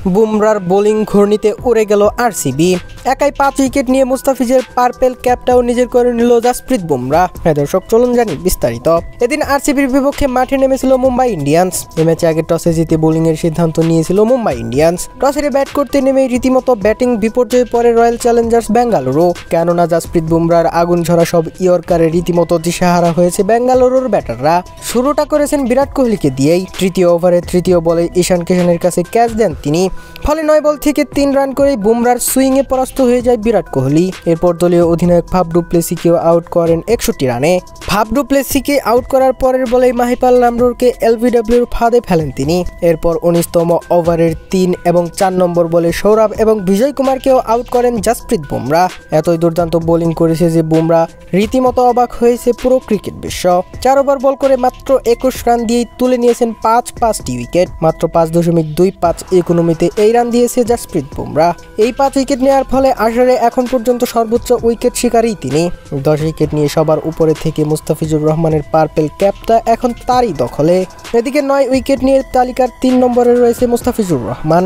বুমরার bowling ঘূর্ণিতে উড়ে গেল RCB. একাই 5 উইকেট নিয়ে মুস্তাফিজের পার্পেল ক্যাপটাও নিজের করে নিল জাসপ্রীত বুমরা। হ্যাঁ দর্শক, চলুন জানি বিস্তারিত। এদিন আরসিবির বিপক্ষে মাঠে নেমেছিল মুম্বাই ইন্ডিয়ান্স। এই ম্যাচে আগে টসে জিতে বোলিংয়ের সিদ্ধান্ত নিয়েছিল মুম্বাই ইন্ডিয়ান্স। টসে ব্যাট করতে নেমে রীতিমতো ব্যাটিং বিপর্যয়ে পড়ে রয়্যাল চ্যালেঞ্জার্স বেঙ্গালুরু। কেননা জাসপ্রীত বুমরার আগুন ঝরা সব ইয়র্কারে রীতিমতো দিশাহারা হয়েছে বেঙ্গালুরুর ব্যাটাররা। শুরুটা করেছেন বিরাট কোহলিকে দিয়েই। তৃতীয় ওভারে তৃতীয় বলে ঈশান কিষানের কাছে ক্যাচ দেন তিনি। ফলে 9 বল থেকে 3 রান করে বুমরার সুইংয়ে পরাস্ত হয়ে যায় বিরাট কোহলি। এরপর দলীয় অধিনায়ক ফাফ ডু প্লেসিকেও আউট করেন 61 রানে। ফাফ ডু প্লেসিকে আউট করার পরের বলেই মাহিপাল লামরুরকে এলবিডব্লিউর ফাঁদে ফেলেন তিনি। এরপর 19তম ওভারের 3 এবং 4 নম্বর বলে সৌরভ এবং বিজয় কুমারকেও আউট করেন জাসপ্রীত বুমরা। এতই দুর্দান্ত বোলিং করেছে যে বুমরা রীতিমতো অবাক হয়েছে পুরো ক্রিকেট বিশ্ব। 4 ওভার বল করে মাত্র 21 রান দিয়েই তুলে নিয়েছেন 5টি উইকেট। মাত্র 5.25 ইকোনমিতে এই রান দিয়েছে জাসপ্রীত বুমরা। এই 5 উইকেট নেওয়ার ফলে আসরে এখন পর্যন্ত সর্বোচ্চ উইকেট শিকারী তিনি। 10 উইকেট নিয়ে সবার উপরে থেকে মুস্তাফিজুর রহমানের পার্পেল ক্যাপটা এখন তারই দখলে। এদিকে 9 উইকেট নিয়ে তালিকার 3 নম্বরে রয়েছে মুস্তাফিজুর রহমান।